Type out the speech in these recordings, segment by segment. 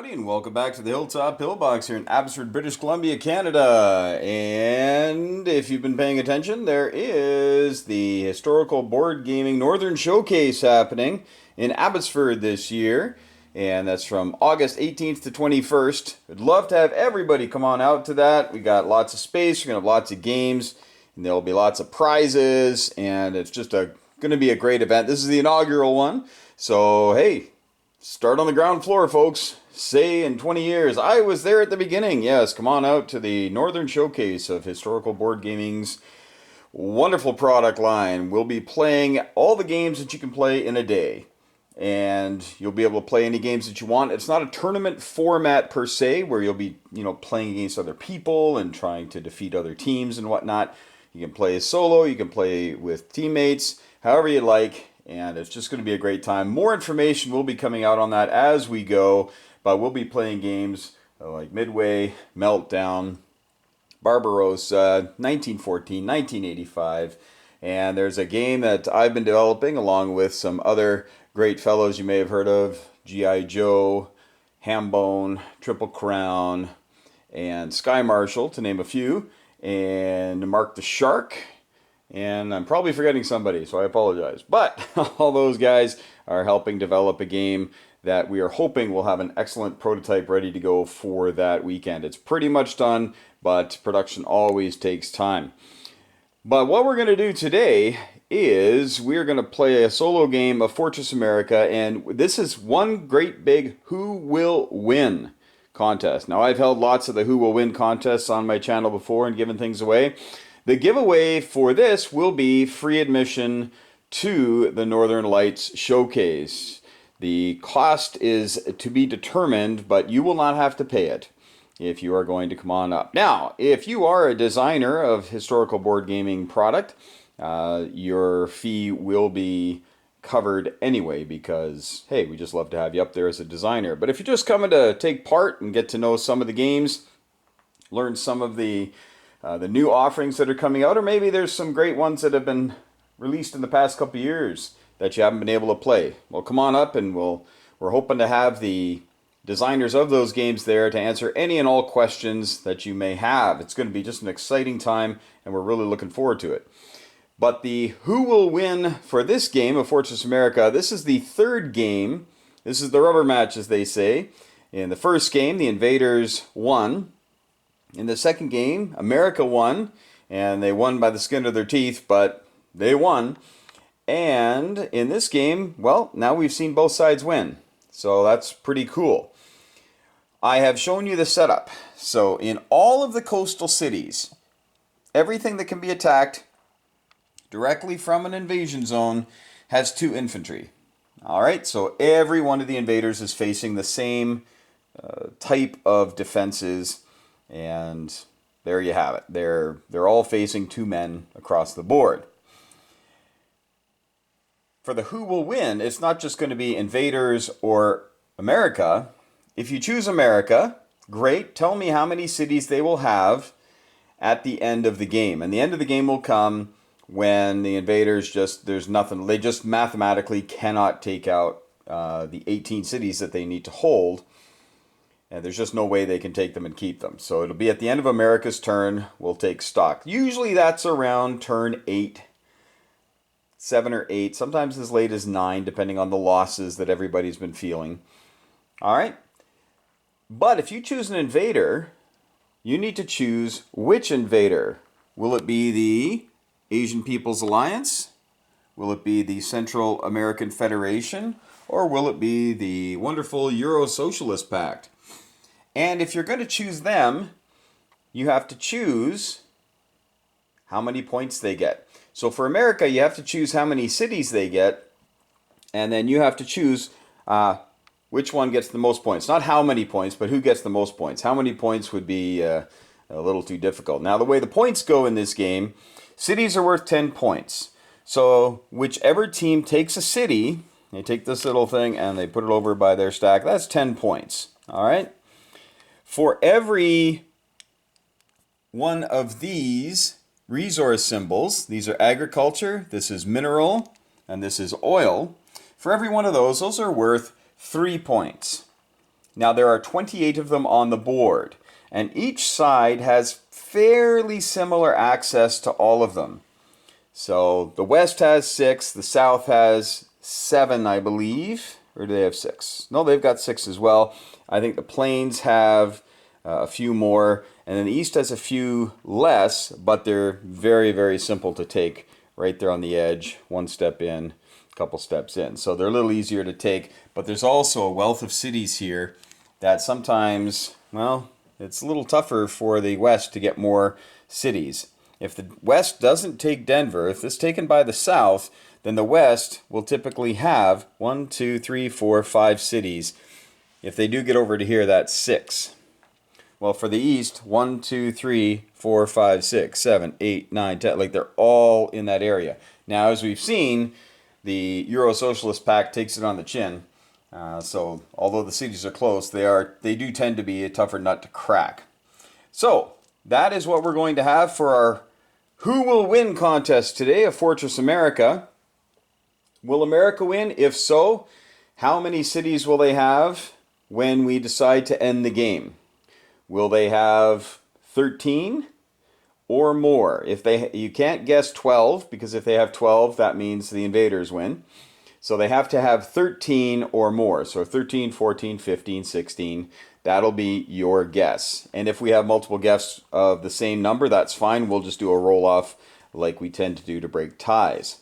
everybody, and welcome back to the Hilltop Pillbox here in Abbotsford, British Columbia, Canada. And if you've been paying attention, there is the Historical Board Gaming Northern Showcase happening in Abbotsford this year. And that's from August 18th to 21st. I'd love to have everybody come on out to that. We got lots of space, we're going to have lots of games, and there'll be lots of prizes, and it's just going to be a great event. This is the inaugural one, so hey, start on the ground floor, folks. Say in 20 years, I was there at the beginning. Yes, come on out to the Northern Showcase of Historical Board Gaming's wonderful product line. We'll be playing all the games that you can play in a day. And you'll be able to play any games that you want. It's not a tournament format per se, where you'll be, playing against other people and trying to defeat other teams and whatnot. You can play solo, you can play with teammates, however you like. And it's just going to be a great time. More information will be coming out on that as we go. But we'll be playing games like Midway, Meltdown, Barbarossa, 1914, 1985. And there's a game that I've been developing along with some other great fellows you may have heard of. G.I. Joe, Hambone, Triple Crown, and Sky Marshal, to name a few. And Mark the Shark. And I'm probably forgetting somebody, so I apologize. But all those guys are helping develop a game that we are hoping will have an excellent prototype ready to go for that weekend. It's pretty much done, but production always takes time. But what we're going to do today is we're going to play a solo game of Fortress America, and this is one great big Who Will Win contest. Now, I've held lots of the Who Will Win contests on my channel before and given things away. The giveaway for this will be free admission to the Northern Lights Showcase. The cost is to be determined, but you will not have to pay it if you are going to come on up. Now, if you are a designer of historical board gaming product, your fee will be covered anyway because, hey, we just love to have you up there as a designer. But if you're just coming to take part and get to know some of the games, learn some of the new offerings that are coming out, or maybe there's some great ones that have been released in the past couple of years that you haven't been able to play. Well, come on up, and we're hoping to have the designers of those games there to answer any and all questions that you may have. It's going to be just an exciting time, and we're really looking forward to it. But the Who Will Win for this game of Fortress America, this is the third game. This is the rubber match, as they say. In the first game, the invaders won. In the second game, America won, and they won by the skin of their teeth, but they won. And in this game, well, now we've seen both sides win. So that's pretty cool. I have shown you the setup. So in all of the coastal cities, everything that can be attacked directly from an invasion zone has 2 infantry. All right, so every one of the invaders is facing the same type of defenses, and there you have it. They're all facing 2 men across the board. For the Who Will Win, it's not just going to be invaders or America. If you choose America, great. Tell me how many cities they will have at the end of the game. And the end of the game will come when the invaders there's nothing. They just mathematically cannot take out the 18 cities that they need to hold. And there's just no way they can take them and keep them. So it'll be at the end of America's turn, we'll take stock. Usually that's around turn 8. 7 or 8, sometimes as late as 9, depending on the losses that everybody's been feeling. All right? But if you choose an invader, you need to choose which invader. Will it be the Asian People's Alliance? Will it be the Central American Federation? Or will it be the wonderful Euro Socialist Pact? And if you're going to choose them, you have to choose how many points they get. So for America, you have to choose how many cities they get, and then you have to choose which one gets the most points. Not how many points, but who gets the most points. How many points would be a little too difficult. Now, the way the points go in this game, cities are worth 10 points. So whichever team takes a city, they take this little thing and they put it over by their stack. That's 10 points. All right? For every one of these resource symbols, these are agriculture, this is mineral, and this is oil. For every one of those are worth 3 points. Now there are 28 of them on the board, and each side has fairly similar access to all of them. So the West has 6, the South has 7, I believe. Or do they have 6? No, they've got 6 as well. I think the Plains have a few more, and then the East has a few less, but they're very, very simple to take right there on the edge, one step in, a couple steps in. So they're a little easier to take, but there's also a wealth of cities here that sometimes, well, it's a little tougher for the West to get more cities. If the West doesn't take Denver, if it's taken by the South, then the West will typically have 1, 2, 3, 4, 5 cities. If they do get over to here, that's 6. Well, for the East, 1, 2, 3, 4, 5, 6, 7, 8, 9, 10, like they're all in that area. Now, as we've seen, the Euro Socialist Pact takes it on the chin. So, although the cities are close, they do tend to be a tougher nut to crack. So, that is what we're going to have for our Who Will Win contest today of Fortress America. Will America win? If so, how many cities will they have when we decide to end the game? Will they have 13 or more? You can't guess 12, because if they have 12, that means the invaders win. So they have to have 13 or more. So 13, 14, 15, 16, that'll be your guess. And if we have multiple guesses of the same number, that's fine. We'll just do a roll-off like we tend to do to break ties.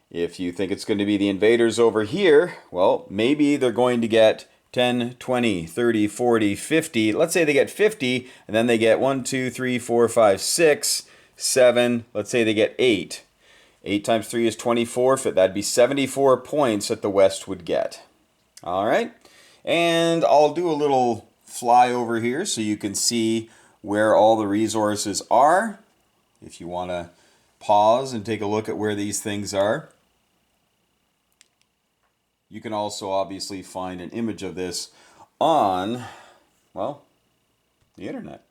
If you think it's going to be the invaders over here, well, maybe they're going to get 10, 20, 30, 40, 50. Let's say they get 50, and then they get 1, 2, 3, 4, 5, 6, 7. Let's say they get 8. 8 times 3 is 24. That'd be 74 points that the West would get. All right. And I'll do a little flyover here so you can see where all the resources are. If you want to pause and take a look at where these things are. You can also obviously find an image of this on, well, the internet.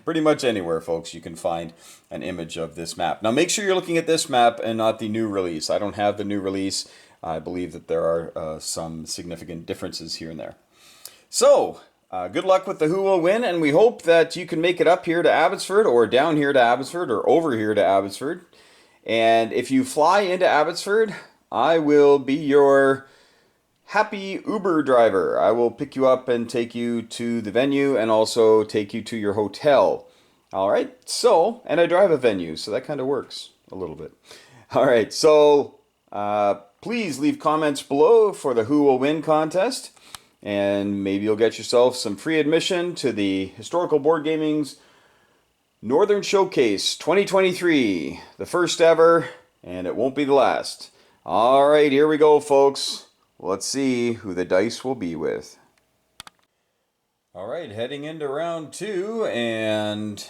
Pretty much anywhere, folks, you can find an image of this map. Now, make sure you're looking at this map and not the new release. I don't have the new release. I believe that there are some significant differences here and there. So, good luck with the Who Will Win, and we hope that you can make it up here to Abbotsford, or down here to Abbotsford, or over here to Abbotsford. And if you fly into Abbotsford, I will be your happy Uber driver. I will pick you up and take you to the venue, and also take you to your hotel. All right, so, and I drive a venue, so that kind of works a little bit. All right, so please leave comments below for the Who Will Win contest, and maybe you'll get yourself some free admission to the Historical Board Gaming's Northern Showcase 2023, the first ever, and it won't be the last. All right, here we go, folks. Let's see who the dice will be with. All right, heading into round 2, and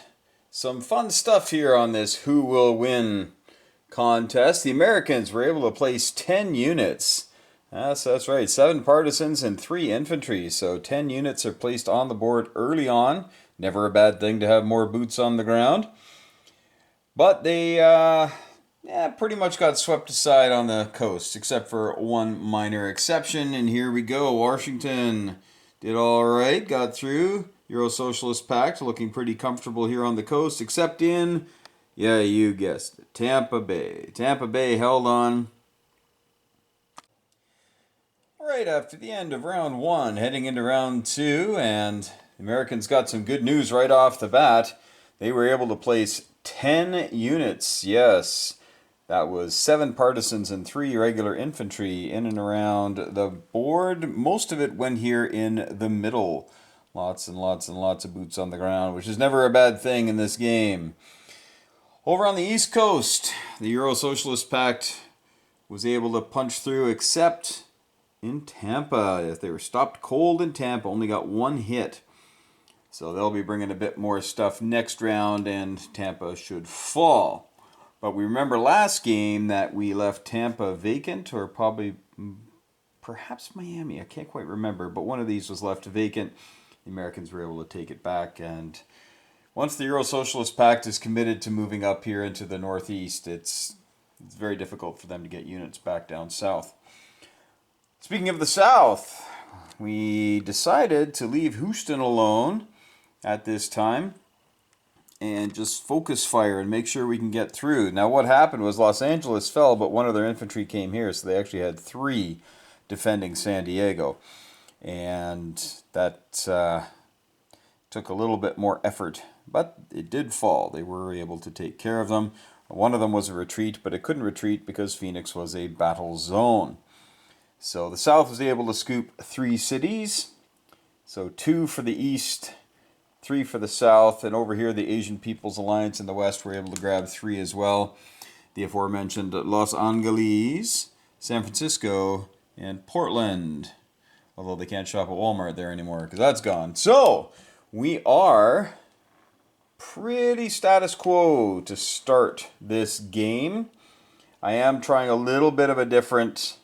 some fun stuff here on this Who Will Win contest. The Americans were able to place 10 units. That's right, 7 partisans and 3 infantry. So 10 units are placed on the board early on. Never a bad thing to have more boots on the ground. But they pretty much got swept aside on the coast, except for one minor exception. And here we go. Washington did all right, got through. Euro Socialist Pact looking pretty comfortable here on the coast, except in, yeah, you guessed it, Tampa Bay. Tampa Bay held on. All right, after the end of round 1, heading into round 2, and the Americans got some good news right off the bat. They were able to place 10 units, yes. That was 7 partisans and 3 regular infantry in and around the board. Most of it went here in the middle. Lots and lots and lots of boots on the ground, which is never a bad thing in this game. Over on the East Coast, the Euro Socialist Pact was able to punch through, except in Tampa. They were stopped cold in Tampa, only got 1 hit. So they'll be bringing a bit more stuff next round, and Tampa should fall. But we remember last game that we left Tampa vacant, or perhaps Miami. I can't quite remember, but one of these was left vacant. The Americans were able to take it back, and once the Euro Socialist Pact is committed to moving up here into the Northeast, it's very difficult for them to get units back down south. Speaking of the South, we decided to leave Houston alone at this time and just focus fire and make sure we can get through. Now what happened was Los Angeles fell, but one of their infantry came here, so they actually had 3 defending San Diego. And that took a little bit more effort, but it did fall. They were able to take care of them. One of them was a retreat, but it couldn't retreat because Phoenix was a battle zone. So the South was able to scoop 3 cities. So 2 for the East, 3 for the South, and over here the Asian People's Alliance in the West were able to grab 3 as well. The aforementioned Los Angeles, San Francisco, and Portland. Although they can't shop at Walmart there anymore because that's gone. So we are pretty status quo to start this game. I am trying a little bit of a different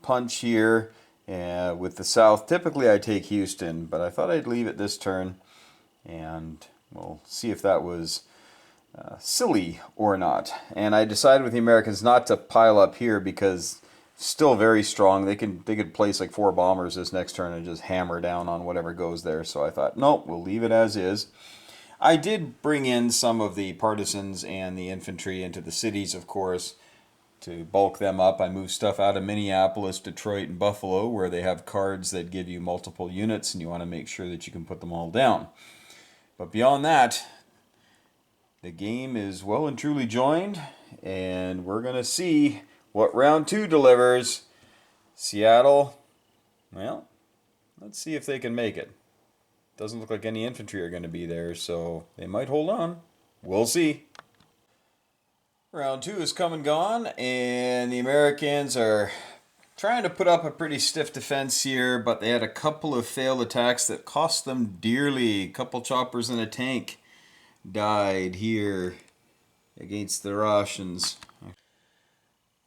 punch here with the South. Typically I take Houston, but I thought I'd leave it this turn. And we'll see if that was silly or not. And I decided with the Americans not to pile up here because still very strong. They could place like 4 bombers this next turn and just hammer down on whatever goes there. So I thought, nope, we'll leave it as is. I did bring in some of the partisans and the infantry into the cities, of course, to bulk them up. I moved stuff out of Minneapolis, Detroit, and Buffalo, where they have cards that give you multiple units, and you want to make sure that you can put them all down. But beyond that, the game is well and truly joined, and we're going to see what round 2 delivers. Seattle, well, let's see if they can make it. Doesn't look like any infantry are going to be there, so they might hold on. We'll see. Round 2 is come and gone, and the Americans are trying to put up a pretty stiff defense here, but they had a couple of failed attacks that cost them dearly. A couple choppers and a tank died here against the Russians.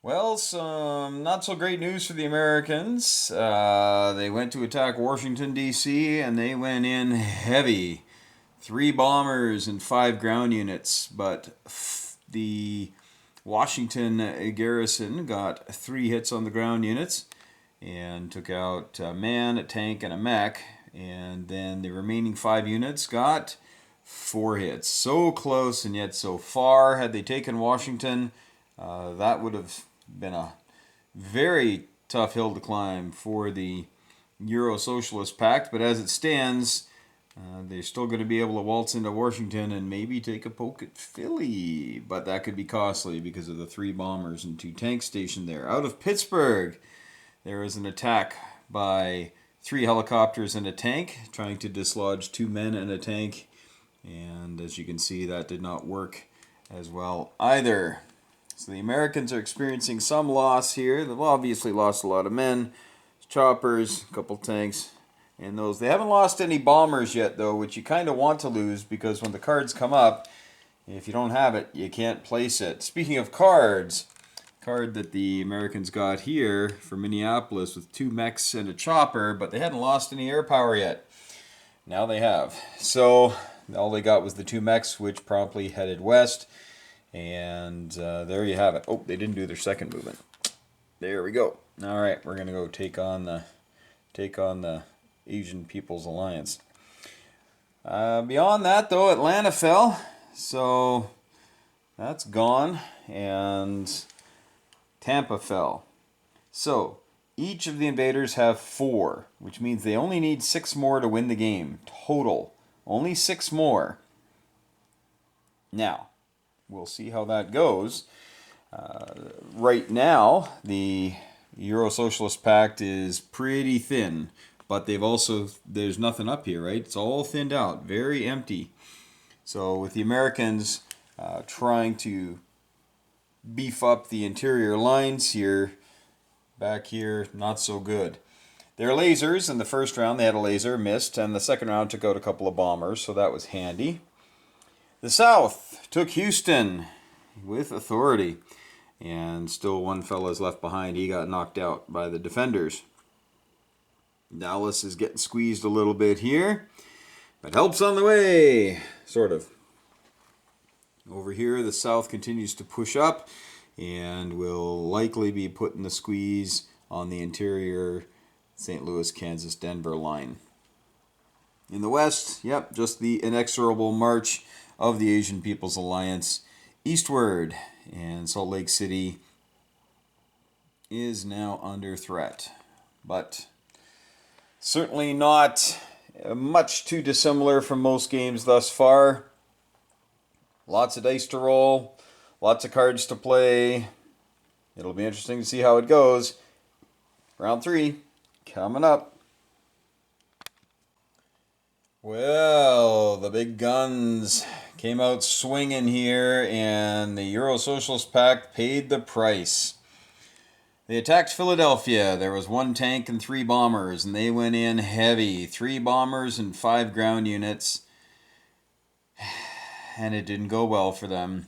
Well, some not so great news for the Americans. They went to attack Washington, D.C., and they went in heavy. 3 bombers and 5 ground units, but the Washington garrison got 3 hits on the ground units and took out a man, a tank, and a mech. And then the remaining 5 units got 4 hits. So close and yet so far. Had they taken Washington, that would have been a very tough hill to climb for the Euro Socialist Pact. But as it stands, they're still going to be able to waltz into Washington and maybe take a poke at Philly. But that could be costly because of the 3 bombers and 2 tanks stationed there. Out of Pittsburgh, there is an attack by 3 helicopters and a tank, trying to dislodge 2 men and a tank. And as you can see, that did not work as well either. So the Americans are experiencing some loss here. They've obviously lost a lot of men, choppers, a couple tanks, and those. They haven't lost any bombers yet, though, which you kind of want to lose because when the cards come up, if you don't have it, you can't place it. Speaking of cards, card that the Americans got here for Minneapolis with 2 mechs and a chopper, but they hadn't lost any air power yet. Now they have. So all they got was the 2 mechs, which promptly headed west. And there you have it. Oh, they didn't do their second movement. There we go. All right, we're gonna go take on the Asian People's Alliance. Beyond that, though, Atlanta fell, so that's gone, and Tampa fell. So each of the invaders have 4, which means they only need 6 more to win the game total. Only 6 more. Now, we'll see how that goes. Right now, the Euro Socialist Pact is pretty thin, but there's nothing up here, right? It's all thinned out, very empty. So with the Americans trying to beef up the interior lines here, back here, not so good. Their lasers, in the first round they had a laser, missed, and the second round took out a couple of bombers, so that was handy. The South took Houston with authority, and still one fellow is left behind. He got knocked out by the defenders. Dallas is getting squeezed a little bit here, but help's on the way, sort of. Over here, the South continues to push up and will likely be putting the squeeze on the interior St. Louis, Kansas, Denver line. In the West, yep, just the inexorable march of the Asian People's Alliance eastward. And Salt Lake City is now under threat. But certainly not much too dissimilar from most games thus far. Lots of dice to roll, lots of cards to play. It'll be interesting to see how it goes. Round 3 coming up. Well, the big guns came out swinging here, and the Euro Socialist Pact paid the price. They attacked Philadelphia. There was 1 tank and 3 bombers, and they went in heavy. 3 bombers and 5 ground units. And it didn't go well for them.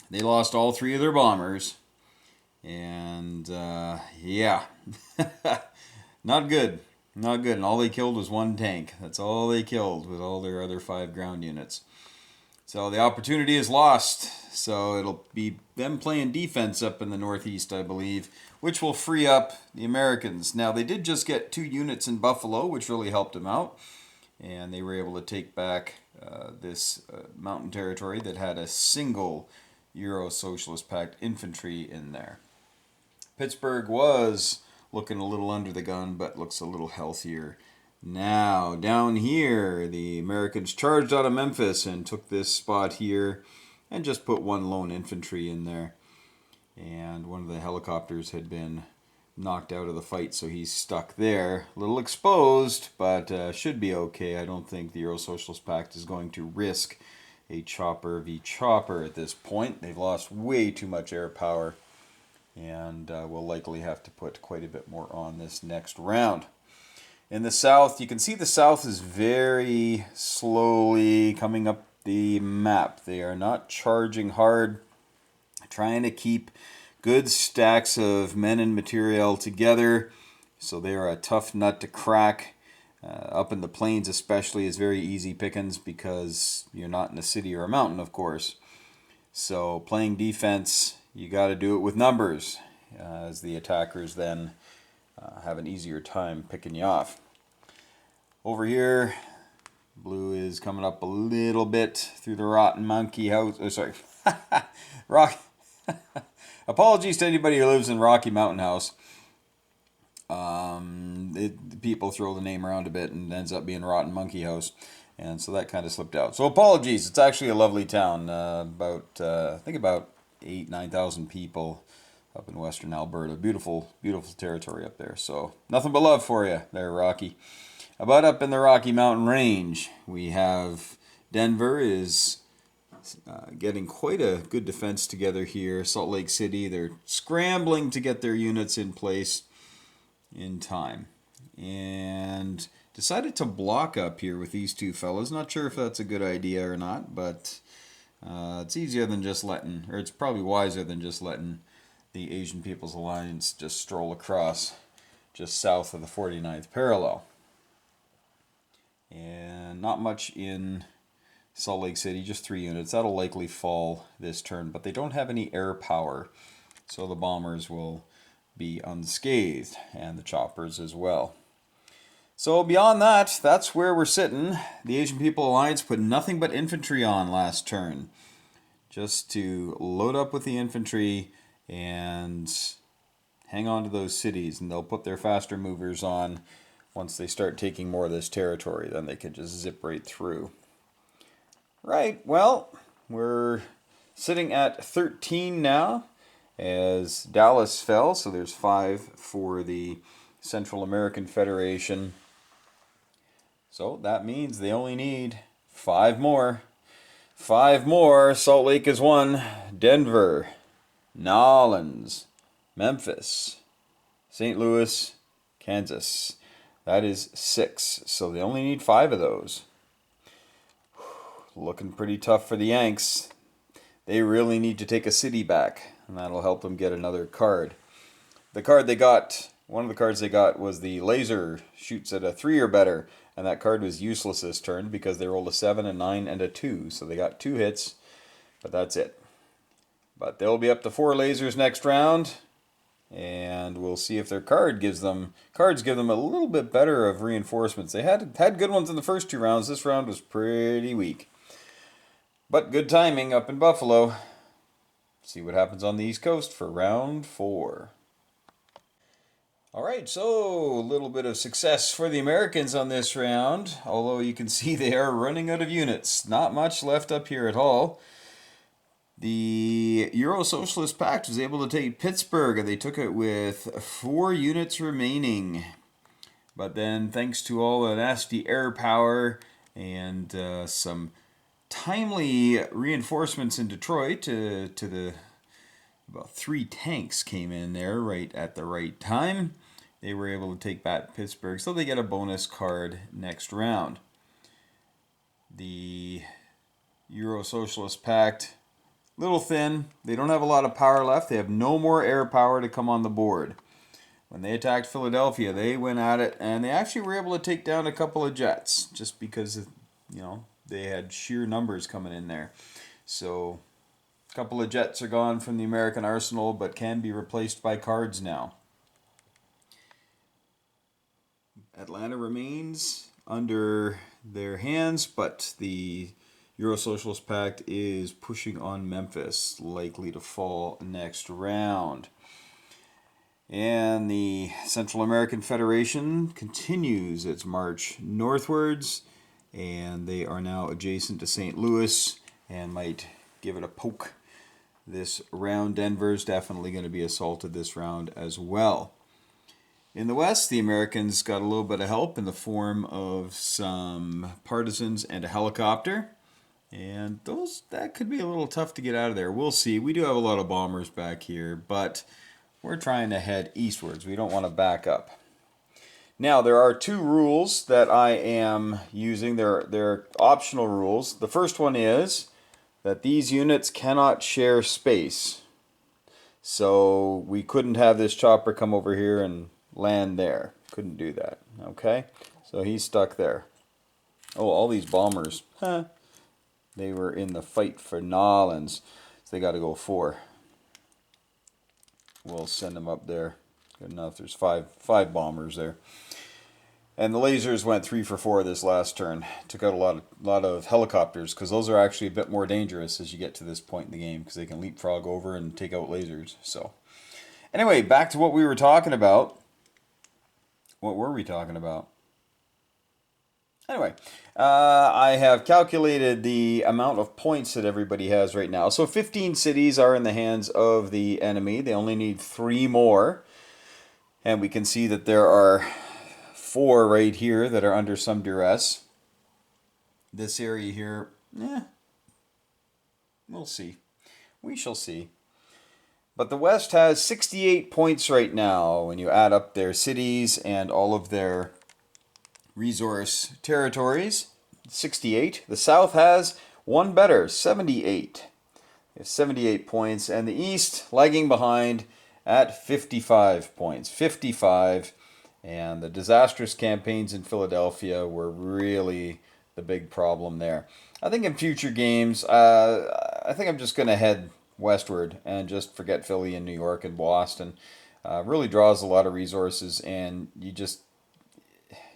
They lost all 3 of their bombers. And, yeah. Not good. Not good. And all they killed was 1 tank. That's all they killed with all their other 5 ground units. So the opportunity is lost. So it'll be them playing defense up in the Northeast, I believe, which will free up the Americans. Now, they did just get 2 units in Buffalo, which really helped them out. And they were able to take back this mountain territory that had a single Euro Socialist Pact infantry in there. Pittsburgh was looking a little under the gun, but looks a little healthier. Now, down here, the Americans charged out of Memphis and took this spot here and just put 1 lone infantry in there. And one of the helicopters had been knocked out of the fight, so he's stuck there. A little exposed, but should be okay. I don't think the Euro Socialist Pact is going to risk a chopper v chopper at this point. They've lost way too much air power, and we'll likely have to put quite a bit more on this next round. In the South, you can see the South is very slowly coming up the map. They are not charging hard, trying to keep good stacks of men and material together, so they are a tough nut to crack. Up in the plains especially is very easy pickings because you're not in a city or a mountain, of course. So playing defense, you got to do it with numbers, as the attackers then have an easier time picking you off. Over here, blue is coming up a little bit through the Rotten Monkey House. Oh, sorry, Rock. Apologies to anybody who lives in Rocky Mountain House. People throw the name around a bit and it ends up being Rotten Monkey House. And so that kind of slipped out. So apologies. It's actually a lovely town. I think about 9,000 people up in western Alberta. Beautiful, beautiful territory up there. So nothing but love for you there, Rocky. About up in the Rocky Mountain Range, we have Denver is getting quite a good defense together here. Salt Lake City, they're scrambling to get their units in place in time. And decided to block up here with these 2 fellas. Not sure if that's a good idea or not, but it's easier than just letting, or it's probably wiser than just letting the Asian People's Alliance just stroll across just south of the 49th parallel. And not much in Salt Lake City, just 3 units. That'll likely fall this turn, but they don't have any air power, so the bombers will be unscathed, and the choppers as well. So beyond that, that's where we're sitting. The Asian People Alliance put nothing but infantry on last turn, just to load up with the infantry and hang on to those cities, and they'll put their faster movers on once they start taking more of this territory. Then they can just zip right through. Right, well, we're sitting at 13 now as Dallas fell, so there's 5 for the Central American Federation. So that means they only need 5 more. 5 more. Salt Lake is 1. Denver, Nolens, Memphis, St. Louis, Kansas. That is 6. So they only need 5 of those. Looking pretty tough for the Yanks. They really need to take a city back, and that'll help them get another card. The card they got, one of the cards they got was the laser shoots at a 3 or better, and that card was useless this turn because they rolled a 7, a 9, and a 2. So they got 2 hits, but that's it. But they'll be up to 4 lasers next round, And we'll see if their cards give them a little bit better of reinforcements. They had good ones in the first 2 rounds. This round was pretty weak. But good timing up in Buffalo. See what happens on the East Coast for round 4. All right, so a little bit of success for the Americans on this round, although you can see they are running out of units. Not much left up here at all. The Euro Socialist Pact was able to take Pittsburgh, and they took it with 4 units remaining. But then, thanks to all the nasty air power and some timely reinforcements in Detroit, about 3 tanks came in there right at the right time. They were able to take back Pittsburgh, so they get a bonus card next round. The Euro Socialist Pact, little thin. They don't have a lot of power left. They have no more air power to come on the board. When they attacked Philadelphia, they went at it, and they actually were able to take down a couple of jets just because, they had sheer numbers coming in there. So a couple of jets are gone from the American arsenal, but can be replaced by cards now. Atlanta remains under their hands, but the Euro Socialist Pact is pushing on Memphis, likely to fall next round. And the Central American Federation continues its march northwards, and they are now adjacent to St. Louis and might give it a poke this round. Denver's definitely going to be assaulted this round as well. In the West, the Americans got a little bit of help in the form of some partisans and a helicopter. And that could be a little tough to get out of there. We'll see. We do have a lot of bombers back here, but we're trying to head eastwards. We don't want to back up. Now, there are 2 rules that I am using. They're optional rules. The first one is that these units cannot share space. So we couldn't have this chopper come over here and land there. Couldn't do that. Okay? So he's stuck there. Oh, all these bombers. They were in the fight for Nolans. So they got to go 4. We'll send them up there. Good enough. There's five bombers there. And the lasers went 3 for 4 this last turn. Took out a lot of helicopters, because those are actually a bit more dangerous as you get to this point in the game, because they can leapfrog over and take out lasers. So, anyway, back to what we were talking about. What were we talking about? Anyway, I have calculated the amount of points that everybody has right now. So 15 cities are in the hands of the enemy. They only need 3 more. And we can see that there are 4 right here that are under some duress. This area here, we'll see. We shall see. But the West has 68 points right now when you add up their cities and all of their resource territories. 68. The South has one better, 78. They have 78 points. And the East lagging behind at 55 points. 55. And the disastrous campaigns in Philadelphia were really the big problem there. I think in future games, I think I'm just going to head westward and just forget Philly and New York and Boston. Really draws a lot of resources, and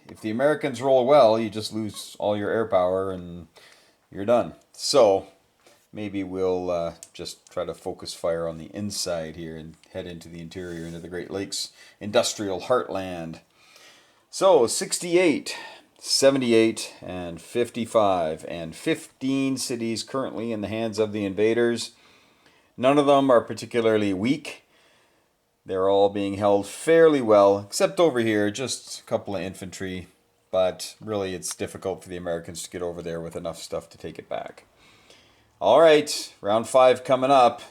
if the Americans roll well, you just lose all your air power and you're done. So maybe we'll just try to focus fire on the inside here and head into the interior, into the Great Lakes industrial heartland. So 68, 78, and 55, and 15 cities currently in the hands of the invaders. None of them are particularly weak. They're all being held fairly well, except over here, just a couple of infantry. But really, it's difficult for the Americans to get over there with enough stuff to take it back. All right, round 5 coming up.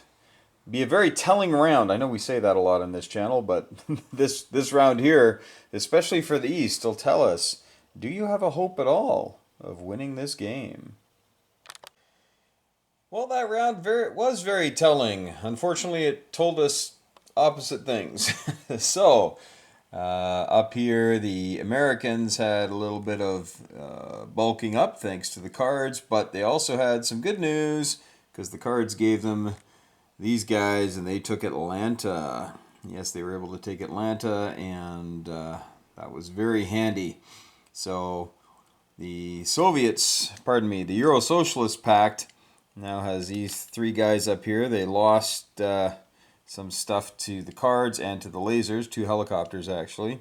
Be a very telling round. I know we say that a lot on this channel, but this round here, especially for the East, will tell us, do you have a hope at all of winning this game? Well, that round was very telling. Unfortunately, it told us opposite things. So, up here, the Americans had a little bit of bulking up thanks to the cards, but they also had some good news because the cards gave them these guys and they took Atlanta. Yes, they were able to take Atlanta, and that was very handy. So the Soviets, pardon me, the Euro Socialist Pact now has these three guys up here. They lost some stuff to the cards and to the lasers, 2 helicopters actually.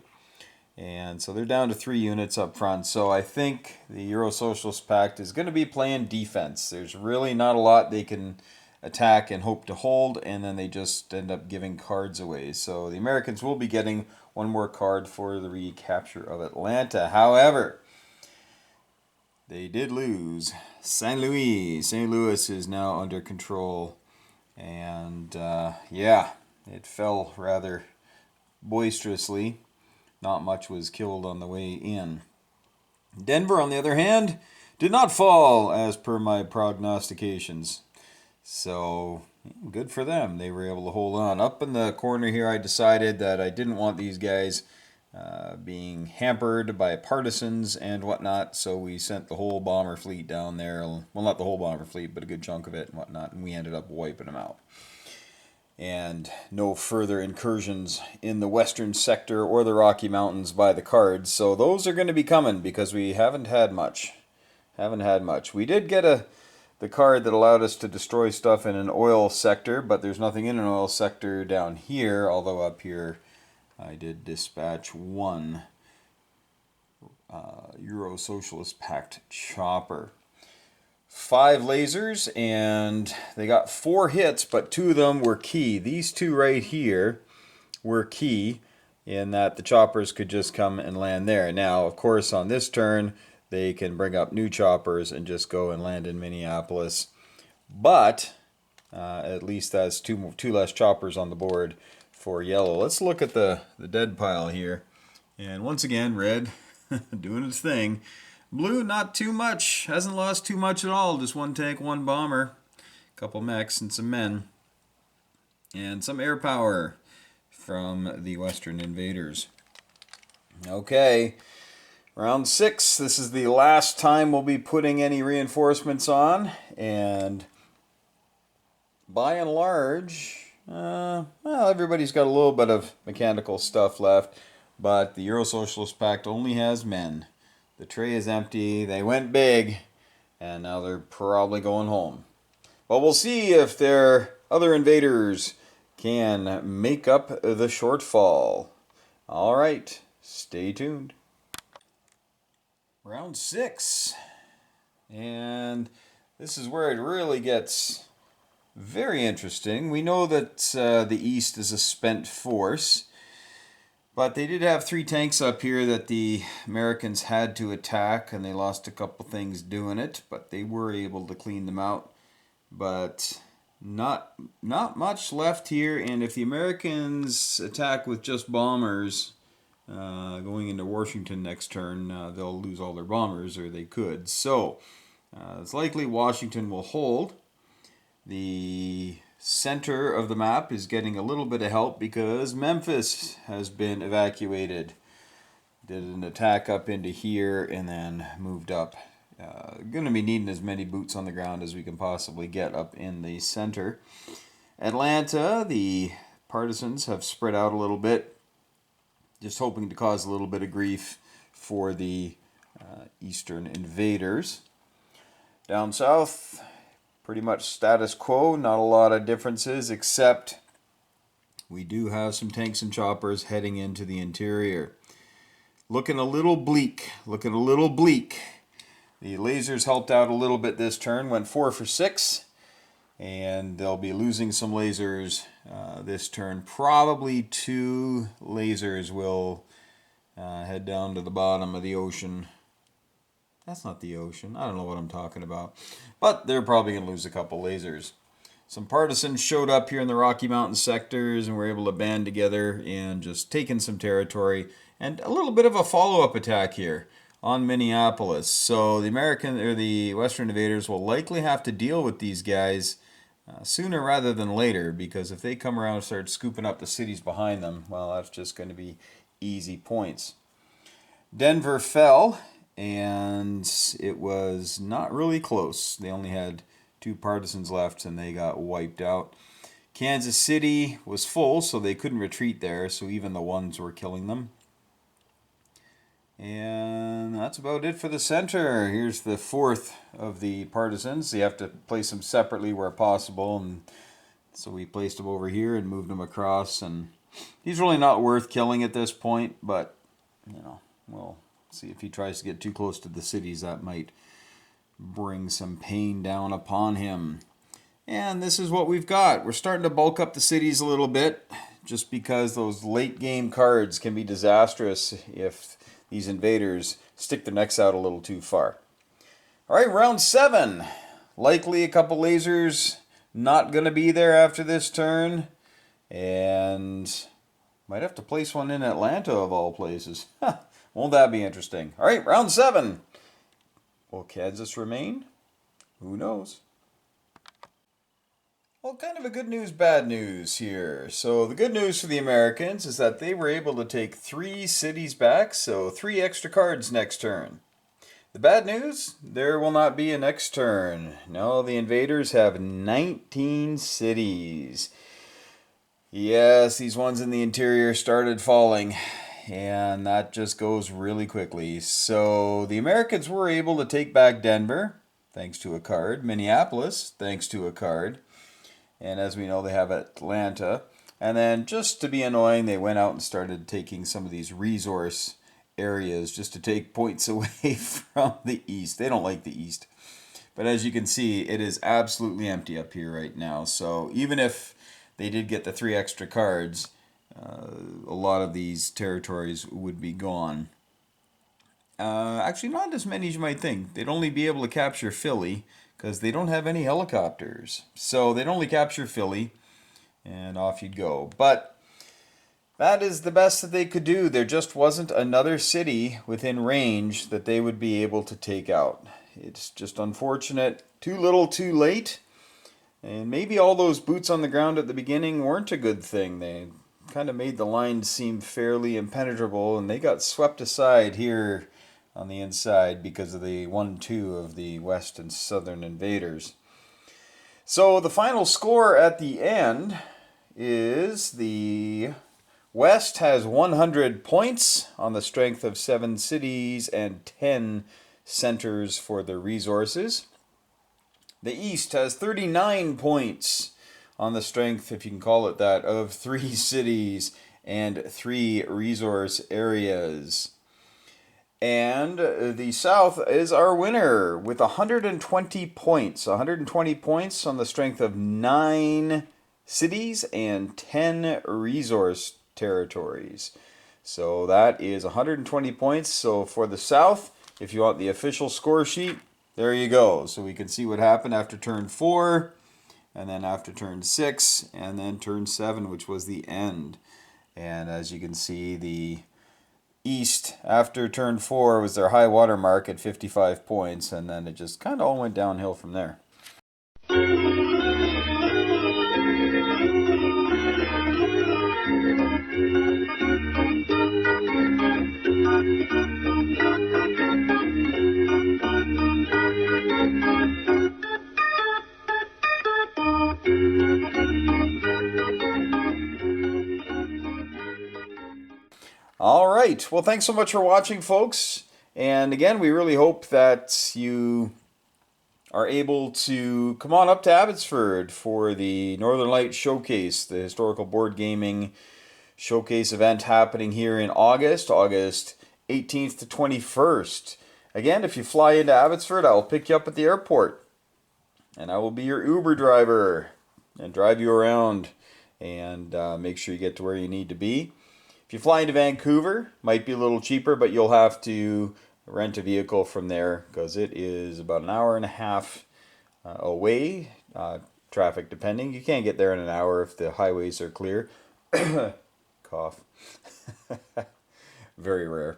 And so they're down to 3 units up front. So I think the Euro Socialist Pact is going to be playing defense. There's really not a lot they can attack and hope to hold, and then they just end up giving cards away. So the Americans will be getting one more card for the recapture of Atlanta. However, they did lose St. Louis. St. Louis is now under control, and yeah, it fell rather boisterously. Not much was killed on the way in. Denver, on the other hand, did not fall as per my prognostications. So, good for them. They were able to hold on. Up in the corner here, I decided that I didn't want these guys being hampered by partisans and whatnot, so we sent the whole bomber fleet down there. Well, not the whole bomber fleet, but a good chunk of it and whatnot, and we ended up wiping them out. And no further incursions in the western sector or the Rocky Mountains by the cards. So those are going to be coming because we haven't had much. We did get the card that allowed us to destroy stuff in an oil sector, but there's nothing in an oil sector down here, although up here I did dispatch 1 Euro Socialist Pact chopper. 5 lasers, and they got 4 hits, but 2 of them were key. These 2 right here were key in that the choppers could just come and land there. Now, of course, on this turn, they can bring up new choppers and just go and land in Minneapolis. But at least that's 2 less choppers on the board for yellow. Let's look at the dead pile here. And once again, red doing its thing. Blue, not too much. Hasn't lost too much at all. Just 1 tank, 1 bomber, a couple mechs, and some men. And some air power from the Western invaders. Okay, round 6. This is the last time we'll be putting any reinforcements on. And by and large, well, everybody's got a little bit of mechanical stuff left. But the Euro Socialist Pact only has men. The tray is empty. They went big, and now they're probably going home. But we'll see if their other invaders can make up the shortfall. All right, stay tuned. Round 6. And this is where it really gets very interesting. We know that the East is a spent force. But they did have 3 tanks up here that the Americans had to attack, and they lost a couple things doing it, but they were able to clean them out. But not much left here, and if the Americans attack with just bombers going into Washington next turn, they'll lose all their bombers, or they could. So it's likely Washington will hold. The center of the map is getting a little bit of help because Memphis has been evacuated. Did an attack up into here and then moved up. Going to be needing as many boots on the ground as we can possibly get up in the center. Atlanta, the partisans have spread out a little bit, just hoping to cause a little bit of grief for the eastern invaders. Down south, pretty much status quo, not a lot of differences, except we do have some tanks and choppers heading into the interior. Looking a little bleak, The lasers helped out a little bit this turn, went 4 for 6, and they'll be losing some lasers this turn. Probably 2 lasers will head down to the bottom of the ocean. That's not the ocean. I don't know what I'm talking about. But they're probably going to lose a couple lasers. Some partisans showed up here in the Rocky Mountain sectors and were able to band together and just taking some territory. And a little bit of a follow-up attack here on Minneapolis. So the Western invaders will likely have to deal with these guys sooner rather than later, because if they come around and start scooping up the cities behind them, well, that's just going to be easy points. Denver fell, and it was not really close. They only had 2 partisans left, and they got wiped out. Kansas City was full, so they couldn't retreat there, so even the ones were killing them. And that's about it for the center. Here's the fourth of the partisans. You have to place them separately where possible, and so we placed him over here and moved him across. And he's really not worth killing at this point, but we'll see if he tries to get too close to the cities. That might bring some pain down upon him. And this is what we've got. We're starting to bulk up the cities a little bit, just because those late game cards can be disastrous if these invaders stick their necks out a little too far. All right, round 7. Likely a couple lasers not going to be there after this turn. And might have to place one in Atlanta of all places. Won't that be interesting? All right, round 7. Will Kansas remain? Who knows? Well, kind of a good news, bad news here. So the good news for the Americans is that they were able to take 3 cities back, so 3 extra cards next turn. The bad news, there will not be a next turn. No, the invaders have 19 cities. Yes, these ones in the interior started falling, and that just goes really quickly. So the Americans were able to take back Denver, thanks to a card. Minneapolis, thanks to a card. And as we know, they have Atlanta. And then just to be annoying, they went out and started taking some of these resource areas just to take points away from the East. They don't like the East. But as you can see, it is absolutely empty up here right now. So even if they did get the 3 extra cards, a lot of these territories would be gone. Actually, not as many as you might think. They'd only be able to capture Philly, because they don't have any helicopters. So they'd only capture Philly, and off you'd go. But that is the best that they could do. There just wasn't another city within range that they would be able to take out. It's just unfortunate. Too little, too late. And maybe all those boots on the ground at the beginning weren't a good thing. They kind of made the line seem fairly impenetrable, and they got swept aside here on the inside because of the 1-2 of the west and southern invaders. So the final score at the end is the West has 100 points on the strength of 7 cities and 10 centers for the resources. The East has 39 points on the strength, if you can call it that, of 3 cities and 3 resource areas. And the South is our winner with 120 points. 120 points on the strength of 9 cities and 10 resource territories. So that is 120 points. So for the South, if you want the official score sheet, there you go. So we can see what happened after turn 4, and then after turn 6, and then turn 7, which was the end. And as you can see, the East, after turn 4, was their high water mark at 55 points, and then it just kind of all went downhill from there. All right. Well, thanks so much for watching, folks. And again, we really hope that you are able to come on up to Abbotsford for the Northern Lights Showcase, the historical board gaming showcase event happening here in August 18th to 21st. Again, if you fly into Abbotsford, I'll pick you up at the airport, and I will be your Uber driver and drive you around and make sure you get to where you need to be. If you fly into Vancouver, might be a little cheaper, but you'll have to rent a vehicle from there because it is about an hour and a half away, traffic depending. You can't get there in an hour if the highways are clear. Cough. Very rare.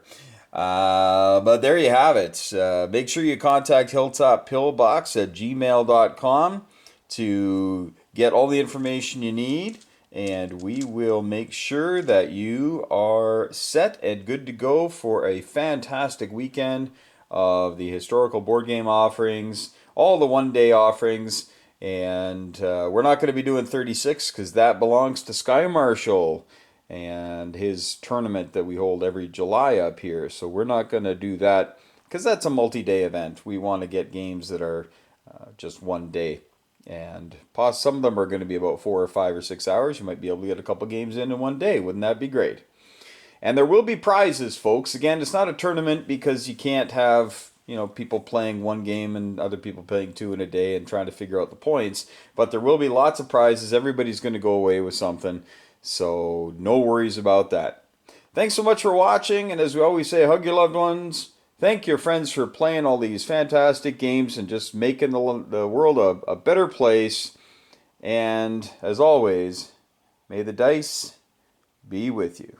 But there you have it. Make sure you contact hilltoppillbox@gmail.com to get all the information you need. And we will make sure that you are set and good to go for a fantastic weekend of the historical board game offerings, all the one-day offerings, And we're not going to be doing 36 because that belongs to Sky Marshall and his tournament that we hold every July up here. So we're not going to do that because that's a multi-day event. We want to get games that are just one day. And some of them are going to be about 4 or 5 or 6 hours. You might be able to get a couple games in one day. Wouldn't that be great? And there will be prizes, folks. Again, it's not a tournament because you can't have, people playing one game and other people playing two in a day and trying to figure out the points. But there will be lots of prizes. Everybody's going to go away with something. So no worries about that. Thanks so much for watching. And as we always say, hug your loved ones. Thank your friends for playing all these fantastic games and just making the world a better place. And as always, may the dice be with you.